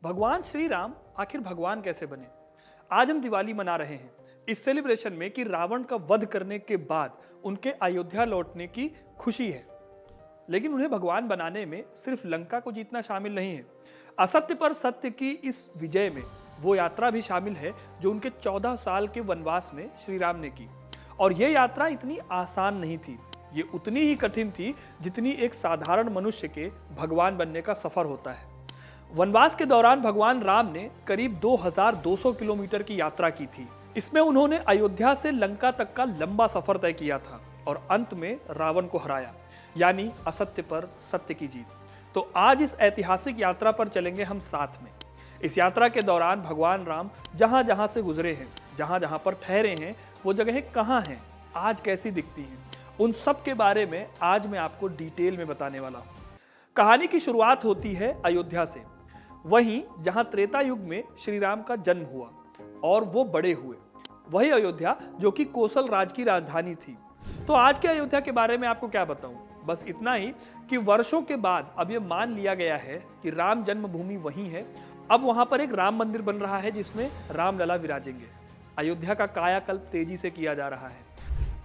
भगवान श्री राम आखिर भगवान कैसे बने? आज हम दिवाली मना रहे हैं इस सेलिब्रेशन में कि रावण का वध करने के बाद उनके अयोध्या लौटने की खुशी है। लेकिन उन्हें भगवान बनाने में सिर्फ लंका को जीतना शामिल नहीं है। असत्य पर सत्य की इस विजय में वो यात्रा भी शामिल है जो उनके 14 साल के वनवास में श्री राम ने की। और ये यात्रा इतनी आसान नहीं थी, ये उतनी ही कठिन थी जितनी एक साधारण मनुष्य के भगवान बनने का सफर होता है। वनवास के दौरान भगवान राम ने करीब 2200 किलोमीटर की यात्रा की थी। इसमें उन्होंने अयोध्या से लंका तक का लंबा सफर तय किया था और अंत में रावण को हराया, यानी असत्य पर सत्य की जीत। तो आज इस ऐतिहासिक यात्रा पर चलेंगे हम साथ में। इस यात्रा के दौरान भगवान राम जहां जहां से गुजरे हैं, जहां जहां पर ठहरे हैं, वो जगहें कहां हैं, आज कैसी दिखती हैं, उन सब के बारे में आज मैं आपको डिटेल में बताने वाला हूं। कहानी की शुरुआत होती है अयोध्या से, वहीं जहां त्रेता युग में श्री राम का जन्म हुआ और वो बड़े हुए। वही अयोध्या जो कि कोसल राज की राजधानी थी। तो आज के अयोध्या के बारे में आपको क्या बताऊं, बस इतना ही कि वर्षों के बाद अब ये मान लिया गया है कि राम जन्मभूमि वहीं है। अब वहां पर एक राम मंदिर बन रहा है जिसमें रामलला विराजेंगे। अयोध्या का कायाकल्प तेजी से किया जा रहा है।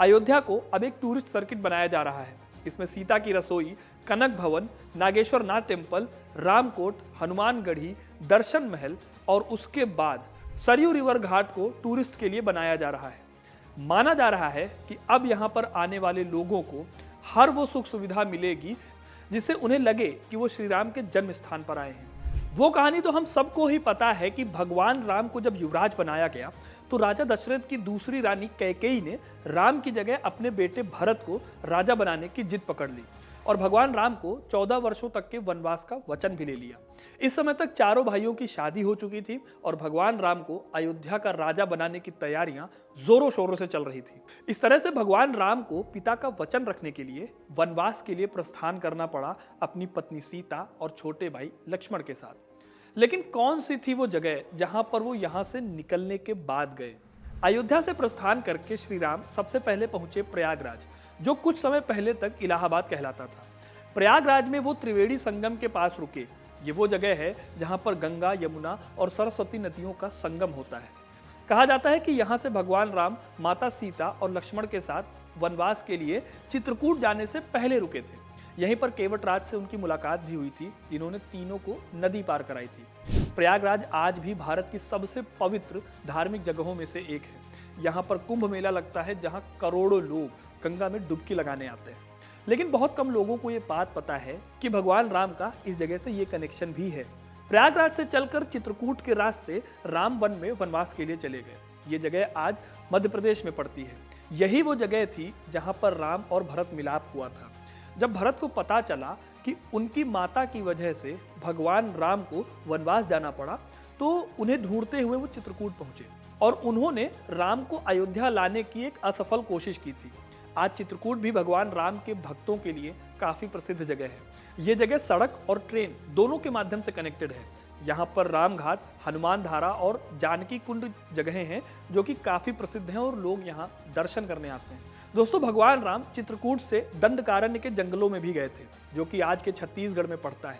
अयोध्या को अब एक टूरिस्ट सर्किट बनाया जा रहा है। इसमें सीता की रसोई, कनक भवन, नागेश्वर नाथ टेम्पल, रामकोट, हनुमानगढ़ी, दर्शन महल और उसके बाद सरयू रिवर घाट को टूरिस्ट के लिए बनाया जा रहा है। माना जा रहा है कि अब यहाँ पर आने वाले लोगों को हर वो सुख सुविधा मिलेगी जिससे उन्हें लगे कि वो श्री राम के जन्म स्थान पर आए हैं। वो कहानी तो हम सबको ही पता है कि भगवान राम को जब युवराज बनाया गया तो राजा दशरथ की दूसरी रानी कैकेयी ने राम की जगह अपने बेटे भरत को राजा बनाने की जिद पकड़ ली और भगवान राम को 14 वर्षों तक के वनवास का वचन भी ले लिया। इस समय तक चारों भाइयों की शादी हो चुकी थी और भगवान राम को अयोध्या का राजा बनाने की तैयारियां जोरों शोरों से चल रही थी। इस तरह से भगवान राम को पिता का वचन रखने के लिए वनवास के लिए प्रस्थान करना पड़ा अपनी पत्नी सीता और छोटे भाई लक्ष्मण के साथ। लेकिन कौन सी थी वो जगह जहां पर वो यहां से निकलने के बाद गए? अयोध्या से प्रस्थान करके श्री राम सबसे पहले पहुंचे प्रयागराज, जो कुछ समय पहले तक इलाहाबाद कहलाता था। प्रयागराज में वो त्रिवेणी संगम के पास रुके। ये वो जगह है जहां पर गंगा, यमुना और सरस्वती नदियों का संगम होता है। कहा जाता है कि यहाँ से भगवान राम माता सीता और लक्ष्मण के साथ वनवास के लिए चित्रकूट जाने से पहले रुके थे। यहीं पर केवटराज से उनकी मुलाकात भी हुई थी, जिन्होंने तीनों को नदी पार कराई थी। प्रयागराज आज भी भारत की सबसे पवित्र धार्मिक जगहों में से एक है। यहाँ पर कुंभ मेला लगता है जहाँ करोड़ों लोग गंगा में डुबकी लगाने आते हैं। लेकिन बहुत कम लोगों को ये बात पता है कि भगवान राम का इस जगह से ये कनेक्शन भी है। प्रयागराज से चलकर चित्रकूट के रास्ते राम वन में वनवास के लिए चले गए। ये जगह आज मध्य प्रदेश में पड़ती है। यही वो जगह थी जहाँ पर राम और भरत मिलाप हुआ था। जब भरत को पता चला कि उनकी माता की वजह से भगवान राम को वनवास जाना पड़ा तो उन्हें ढूंढते हुए वो चित्रकूट पहुंचे और उन्होंने राम को अयोध्या लाने की एक असफल कोशिश की थी। आज चित्रकूट भी भगवान राम के भक्तों के लिए काफी प्रसिद्ध जगह है। ये जगह सड़क और ट्रेन दोनों के माध्यम से कनेक्टेड है। यहाँ पर राम घाट, हनुमान धारा और जानकी कुंड जगहें हैं जो कि काफी प्रसिद्ध हैं और लोग यहाँ दर्शन करने आते हैं। दोस्तों, भगवान राम चित्रकूट से दंडकारण्य के जंगलों में भी गए थे, जो कि आज के छत्तीसगढ़ में पड़ता है।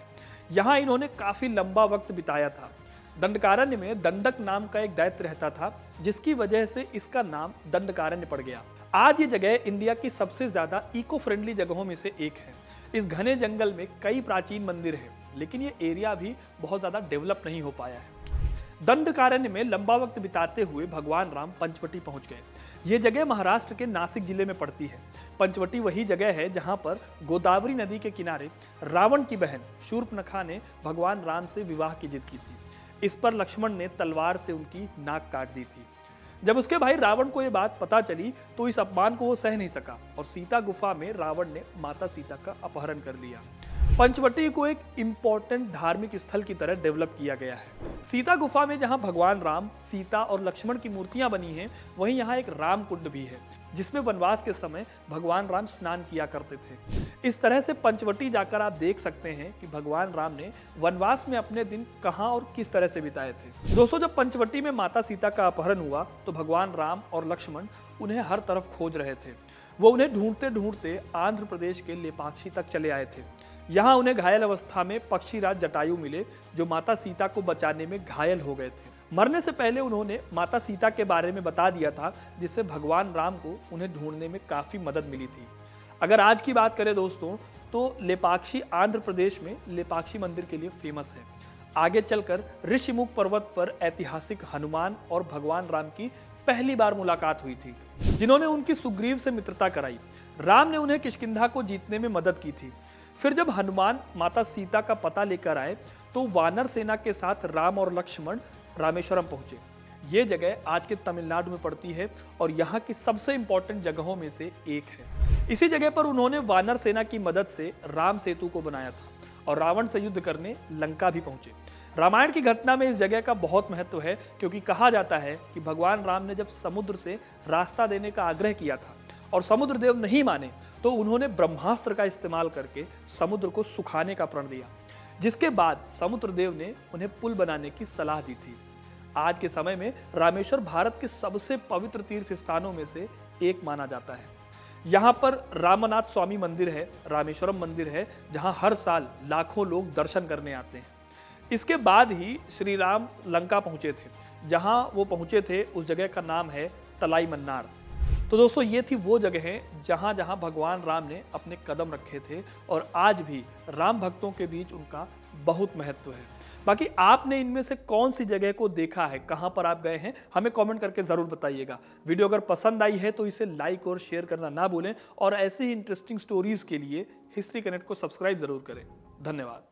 यहाँ इन्होंने काफी लंबा वक्त बिताया था। दंडकारण्य में दंडक नाम का एक दैत्य रहता था, जिसकी वजह से इसका नाम दंडकारण्य पड़ गया। आज ये जगह इंडिया की सबसे ज्यादा इको फ्रेंडली जगहों में से एक है। इस घने जंगल में कई प्राचीन मंदिर हैं, लेकिन ये एरिया भी बहुत ज्यादा डेवलप नहीं हो पाया है। दंडकारण्य में लंबा वक्त बिताते हुए भगवान राम पंचवटी पहुंच गए। ये जगह महाराष्ट्र के नासिक जिले में पड़ती है। पंचवटी वही जगह है जहां पर गोदावरी नदी के किनारे रावण की बहन शूर्पणखा ने भगवान राम से विवाह की जिद की थी। इस पर लक्ष्मण ने तलवार से उनकी नाक काट दी थी। जब उसके भाई रावण को यह बात पता चली तो इस अपमान को वो सह नहीं सका और सीता गुफा में रावण ने माता सीता का अपहरण कर लिया। पंचवटी को एक इंपॉर्टेंट धार्मिक स्थल की तरह डेवलप किया गया है। सीता गुफा में जहां भगवान राम, सीता और लक्ष्मण की मूर्तियां बनी हैं, वहीं यहां एक राम कुंड भी है जिसमें वनवास के समय भगवान राम स्नान किया करते थे। इस तरह से पंचवटी जाकर आप देख सकते हैं कि भगवान राम ने वनवास में अपने दिन कहां और किस तरह से बिताए थे। दोस्तों, जब पंचवटी में माता सीता का अपहरण हुआ तो भगवान राम और लक्ष्मण उन्हें हर तरफ खोज रहे थे। वो उन्हें ढूंढते ढूंढते आंध्र प्रदेश के लेपाक्षी तक चले आए थे। यहाँ उन्हें घायल अवस्था में पक्षीराज जटायु मिले, जो माता सीता को बचाने में घायल हो गए थे। मरने से पहले उन्होंने माता सीता के बारे में बता दिया था, जिससे भगवान राम को उन्हें ढूंढने में काफी मदद मिली थी। अगर आज की बात करें दोस्तों, तो लेपाक्षी आंध्र प्रदेश में लेपाक्षी मंदिर के लिए फेमस है। आगे चलकर ऋषिमुख पर्वत पर ऐतिहासिक हनुमान और भगवान राम की पहली बार मुलाकात हुई थी, जिन्होंने उनकी सुग्रीव से मित्रता कराई। राम ने उन्हें किष्किंधा को जीतने में मदद की थी। फिर जब हनुमान माता सीता का पता लेकर आए, तो वानर सेना के साथ राम और लक्ष्मण रामेश्वरम पहुंचे। ये जगह आज के तमिलनाडु में पड़ती है और यहाँ की सबसे इंपॉर्टेंट जगहों में से एक है। इसी जगह पर उन्होंने वानर सेना की मदद से राम सेतु को बनाया था और रावण से युद्ध करने लंका भी पहुंचे। रामायण की घटना में इस जगह का बहुत महत्व है, क्योंकि कहा जाता है कि भगवान राम ने जब समुद्र से रास्ता देने का आग्रह किया था और समुद्र देव नहीं माने, तो उन्होंने ब्रह्मास्त्र का इस्तेमाल करके समुद्र को सुखाने का प्रण दिया, जिसके बाद समुद्र देव ने उन्हें पुल बनाने की सलाह दी थी। आज के समय में रामेश्वर भारत के सबसे पवित्र तीर्थ स्थानों में से एक माना जाता है। यहाँ पर रामनाथ स्वामी मंदिर है, रामेश्वरम मंदिर है, जहाँ हर साल लाखों लोग दर्शन करने आते हैं। इसके बाद ही श्री राम लंका पहुंचे थे। जहाँ वो पहुंचे थे उस जगह का नाम है तलाई मन्नार। तो दोस्तों, ये थी वो जगहें जहाँ जहाँ भगवान राम ने अपने कदम रखे थे और आज भी राम भक्तों के बीच उनका बहुत महत्व है। बाकी आपने इनमें से कौन सी जगह को देखा है, कहां पर आप गए हैं, हमें कमेंट करके जरूर बताइएगा। वीडियो अगर पसंद आई है तो इसे लाइक और शेयर करना ना भूलें और ऐसे ही इंटरेस्टिंग स्टोरीज के लिए हिस्ट्री कनेक्ट को सब्सक्राइब जरूर करें। धन्यवाद।